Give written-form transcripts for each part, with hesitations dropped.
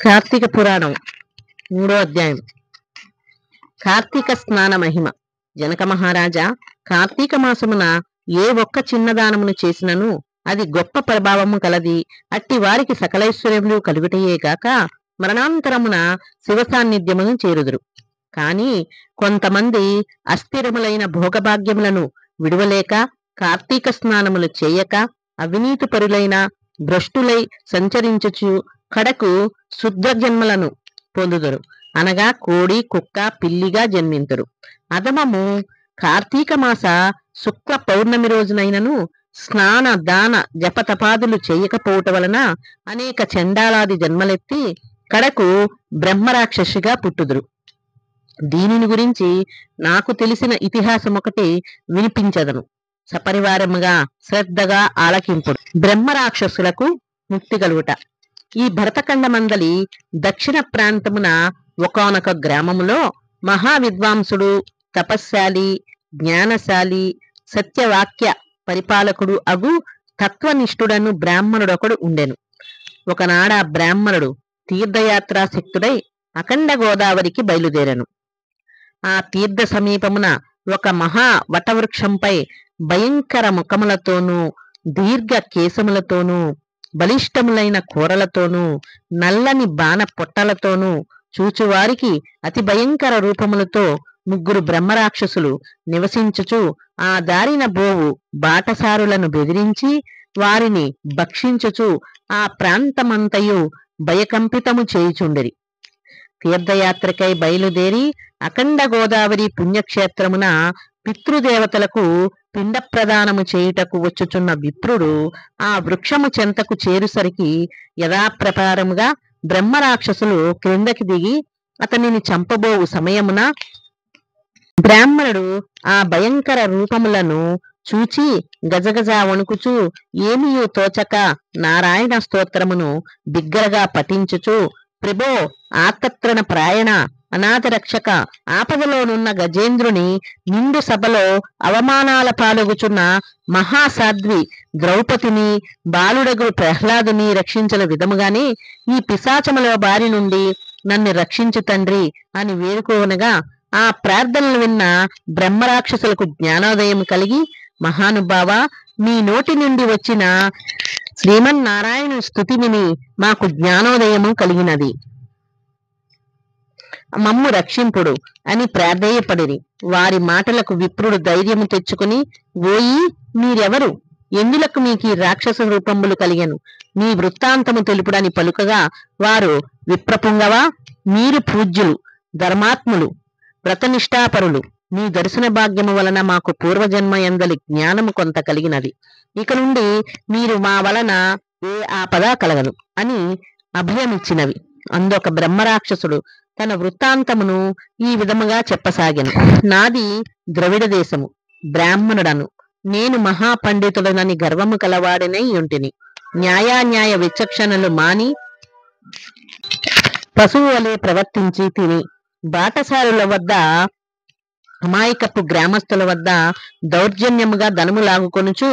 కార్తీక పురాణం 3వ అధ్యాయం. కార్తీక స్నాన మహిమ. జనక మహారాజా, కార్తీక మాసమున ఏ ఒక్క చిన్నదానమును చేసినను అది గొప్ప ప్రభావము కలది. అట్టి వారికి సకలైశ్వర్యములు కలుగుటయేగాక మరణాంతరమున శివ సాన్నిధ్యమును చేరుదురు. కాని కొంతమంది అస్థిరములైన భోగభాగ్యములను విడువలేక కార్తీక స్నానములు చేయక అవినీతి పరులైన భ్రష్టులై సంచరించుచు కడకు శుద్ధ జన్మలను పొందుదురు. అనగా కోడి, కుక్క, పిల్లిగా జన్మింతురు. అధమము కార్తీక మాస శుక్ల పౌర్ణమి రోజునైనను స్నాన దాన జపతపాదులు చేయకపోవట వలన అనేక చండాలాది జన్మలెత్తి కడకు బ్రహ్మరాక్షసిగా పుట్టుదురు. దీనిని గురించి నాకు తెలిసిన ఇతిహాసం ఒకటి వినిపించదను. సపరివారముగా శ్రద్ధగా ఆలకింపుడు. బ్రహ్మరాక్షసులకు ముక్తి కలుగుట. ఈ భరతఖండమందలి దక్షిణ ప్రాంతమున ఒకానొక గ్రామములో మహావిద్వాంసుడు, తపశ్శాలి, జ్ఞానశాలి, సత్యవాక్య పరిపాలకుడు అగు తత్వనిష్ఠుడను బ్రాహ్మణుడొకడు ఉండెను. ఒకనాడ బ్రాహ్మణుడు తీర్థయాత్రాశక్తుడై అఖండ గోదావరికి బయలుదేరెను. ఆ తీర్థ సమీపమున ఒక మహా వటవృక్షంపై భయంకర ముఖములతోనూ దీర్ఘ కేశములతోనూ బలిష్టములైన కూరలతోనూ నల్లని బాణ పొట్టలతోనూ చూచువారికి అతి భయంకర రూపములతో 3 బ్రహ్మరాక్షసులు నివసించుచు ఆ దారిన బోవు బాటసారులను బెదిరించి వారిని భక్షించుచు ఆ ప్రాంతమంతయు భయకంపితము చేయుచుండిరి. తీర్థయాత్రకై బయలుదేరి అఖండ గోదావరి పుణ్యక్షేత్రమున పితృదేవతలకు పిండ ప్రదానము చేయుటకు వచ్చుచున్న విప్రుడు ఆ వృక్షము చెంతకు చేరుసరికి యథాప్రకారముగా బ్రహ్మరాక్షసులు క్రిందకి దిగి అతనిని చంపబోవు సమయమున బ్రాహ్మణుడు ఆ భయంకర రూపములను చూచి గజగజ వణుకుచూ ఏమియూ తోచక నారాయణ స్తోత్రమును బిగ్గరగా పఠించుచు, ప్రభో ఆర్తత్రణ ప్రాయణ అనాథ రక్షక, ఆపదలోనున్న గజేంద్రుని నిండు సభలో అవమానాల పాలగుచున్న మహాసాధ్వి ద్రౌపదిని, బాలుడగు ప్రహ్లాదుని రక్షించిన విధముగానే ఈ పిశాచముల బారి నుండి నన్ను రక్షించు తండ్రి అని వేడుకోనగా ఆ ప్రార్థనలు విన్న బ్రహ్మరాక్షసులకు జ్ఞానోదయం కలిగి, మహానుభావ, మీ నోటి నుండి వచ్చిన శ్రీమన్నారాయణ స్తుతి విని మాకు జ్ఞానోదయము కలిగినది, మమ్ము రక్షింపుడు అని ప్రాధేయపడిరి. వారి మాటలకు విప్రుడు ధైర్యము తెచ్చుకుని, ఓయి మీరెవరు? ఎందులకు మీకు ఈ రాక్షస రూపములు కలిగెను? మీ వృత్తాంతము తెలుపుడని పలుకగా వారు, విప్రపుంగవా, మీరు పూజ్యులు, ధర్మాత్ములు, వ్రతనిష్ఠాపరులు. మీ దర్శన భాగ్యము వలన మాకు పూర్వజన్మ యందలి జ్ఞానము కొంత కలిగినది. ఇక నుండి మీరు మా వలన ఏ ఆపద కలగదు అని అభయమిచ్చినవి. అందొక బ్రహ్మరాక్షసుడు తన వృత్తాంతమును ఈ విధముగా చెప్పసాగెను. నాది ద్రవిడ దేశము, బ్రాహ్మణుడను. నేను మహాపండితుడనని గర్వము కలవాడినై యుంటిని. న్యాయాన్యాయ విచక్షణలు మాని పశువు వలె ప్రవర్తించి తిని బాటసారుల వద్ద, అమాయకపు గ్రామస్తుల వద్ద దౌర్జన్యముగా ధనము లాగుకొనుచు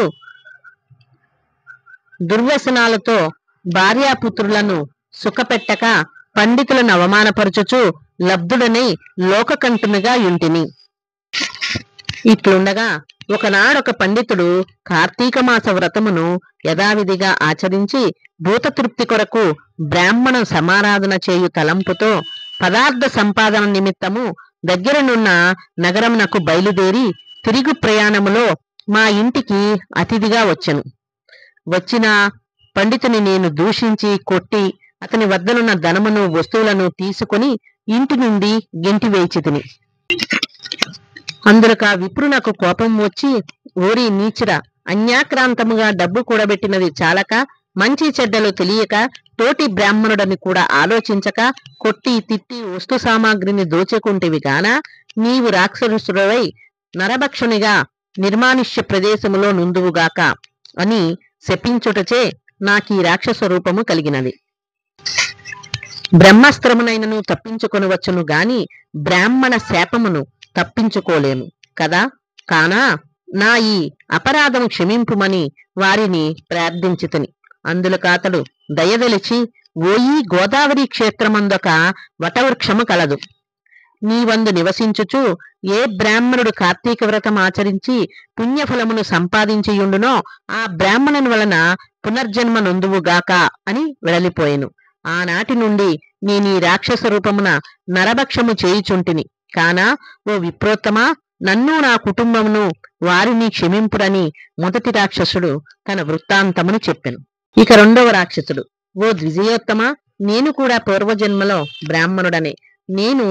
దుర్వ్యసనాలతో భార్యాపుత్రులను సుఖపెట్టక పండితులను అవమానపరచుచు లబ్ధుడనై లోకకంఠునిగా యుంటిని. ఇట్లుండగా ఒకనాడొక పండితుడు కార్తీక మాస వ్రతమును యథావిధిగా ఆచరించి భూతతృప్తి కొరకు బ్రాహ్మణ సమారాధన చేయు తలంపుతో పదార్థ సంపాదన నిమిత్తము దగ్గరనున్న నగరమునకు బయలుదేరి తిరుగు ప్రయాణములో మా ఇంటికి అతిథిగా వచ్చెను. వచ్చిన పండితుని నేను దూషించి కొట్టి అతని వద్దనున్న ధనమును వస్తువులను తీసుకుని ఇంటి నుండి గెంటివేచితిని. అందులక విప్రునకు కోపం వచ్చి, ఓరి నీచుడా, అన్యాక్రాంతముగా డబ్బు కూడబెట్టినది చాలక మంచి చెడ్డలు తెలియక తోటి బ్రాహ్మణుడని కూడా ఆలోచించక కొట్టి తిట్టి వస్తు సామాగ్రిని దోచుకుంటేవి గాన నీవు రాక్షసుడవై నరభక్షునిగా నిర్మానుష్య ప్రదేశములో నుందువుగాక అని శపించుటచే నాకీ రాక్షస రూపము కలిగినది. బ్రహ్మాస్త్రమునైనను తప్పించుకొనవచ్చును గాని బ్రాహ్మణ శాపమును తప్పించుకోలేము కదా. కానా నా ఈ అపరాధము క్షమింపుమని వారిని ప్రార్థించితిని. అందులకాతడు దయదలిచి ఓయి గోదావరి క్షేత్రమందొక వటవృక్షము కలదు. నీవందు నివసించుచు ఏ బ్రాహ్మణుడు కార్తీక వ్రతం ఆచరించి పుణ్యఫలమును సంపాదించియుండునో ఆ బ్రాహ్మణుని వలన పునర్జన్మ నొందువుగాక అని వెడలిపోయెను. ఆనాటి నుండి నేనీ రాక్షస రూపమున నరభక్షము చేయుచుంటిని. కానా ఓ విప్రోత్తమా, నన్ను నా కుటుంబమును వారిని క్షమింపుడని మొదటి రాక్షసుడు తన వృత్తాంతమును చెప్పెను. ఇక రెండవ రాక్షసుడు, ఓ ద్విజయోత్తమ, నేను కూడా పూర్వజన్మలో బ్రాహ్మణుడనే. నేను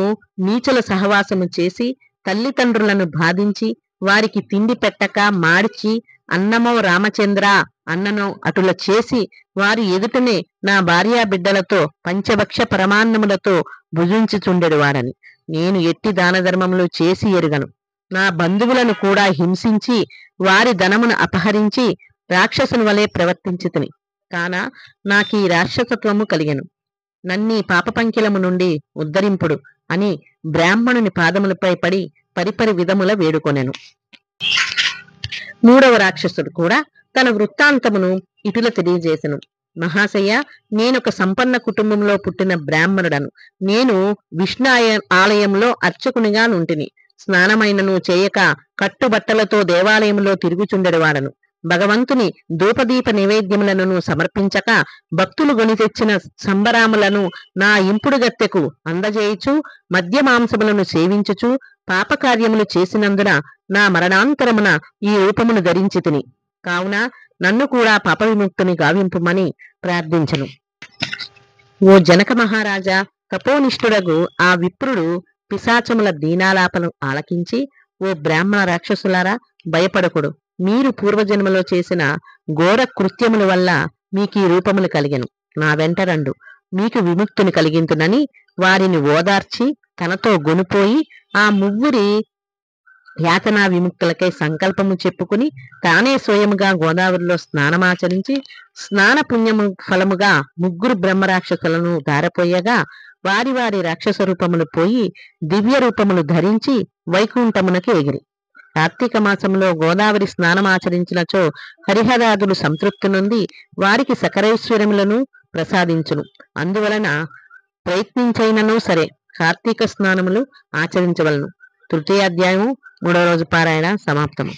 నీచుల సహవాసము చేసి తల్లిదండ్రులను బాధించి వారికి తిండి పెట్టక మాడిచి అన్నమో రామచంద్ర అన్ననో అటుల చేసి వారి ఎదుటనే నా భార్యా బిడ్డలతో పంచభక్ష పరమాన్నములతో భుజించుచుండెడు వాడని. నేను ఎట్టి దానధర్మములు చేసి ఎరుగను. నా బంధువులను కూడా హింసించి వారి ధనమును అపహరించి రాక్షసుని వలె ప్రవర్తించితిని. కానా నాకీ రాక్షసత్వము కలిగెను. నన్నీ పాపపంకిలము నుండి ఉద్ధరింపుడు అని బ్రాహ్మణుని పాదములపై పడి పరిపరి విధముల వేడుకొనెను. మూడవ రాక్షసుడు కూడా తన వృత్తాంతమును ఇటుల తెలియజేసెను. మహాశయ, నేనొక సంపన్న కుటుంబంలో పుట్టిన బ్రాహ్మణుడను. నేను విష్ణు ఆలయంలో అర్చకునిగా నుంటిని. స్నానమైనను చేయక కట్టుబట్టలతో దేవాలయంలో తిరుగుచుండెడువాడను. భగవంతుని ధూపదీప నైవేద్యములను సమర్పించక భక్తులు గొని తెచ్చిన సంబరాములను నా ఇంపుడు గత్తెకు అందజేయుచు మద్య మాంసములను సేవించుచు పాపకార్యములు చేసినందున నా మరణాంతరమున ఈ రూపమును ధరించితిని. కావున నన్ను కూడా పాప విముక్తిని గావింపుమని ప్రార్థించను. ఓ జనక మహారాజా, తపోనిష్ఠుడగు ఆ విప్రుడు పిశాచముల దీనాలాపను ఆలకించి, ఓ బ్రాహ్మణ రాక్షసులారా, భయపడకుడు. మీరు పూర్వజన్మలో చేసిన ఘోర కృత్యముల వల్ల మీకీ రూపములు కలిగెను. నా వెంట రండు, మీకు విముక్తిని కలిగింతునని వారిని ఓదార్చి తనతో గొనిపోయి ఆ ముగ్గురి యాతనా విముక్తులకై సంకల్పము చెప్పుకుని తానే స్వయముగా గోదావరిలో స్నానమాచరించి స్నాన పుణ్యము ఫలముగా ముగ్గురు బ్రహ్మరాక్షసులను దారపోయగా వారి వారి రాక్షస రూపములు పోయి దివ్య రూపములు ధరించి వైకుంఠమునకి ఎగిరి. కార్తీక మాసంలో గోదావరి స్నానమాచరించినచో హరిహరాదులు సంతృప్తి నొంది వారికి సకరైశ్వర్యములను ప్రసాదించును. అందువలన ప్రయత్నించైనను సరే కార్తీక స్నానములు ఆచరించవలను. తృతీయాధ్యాయము 3వ రోజు పారాయణ సమాప్తము.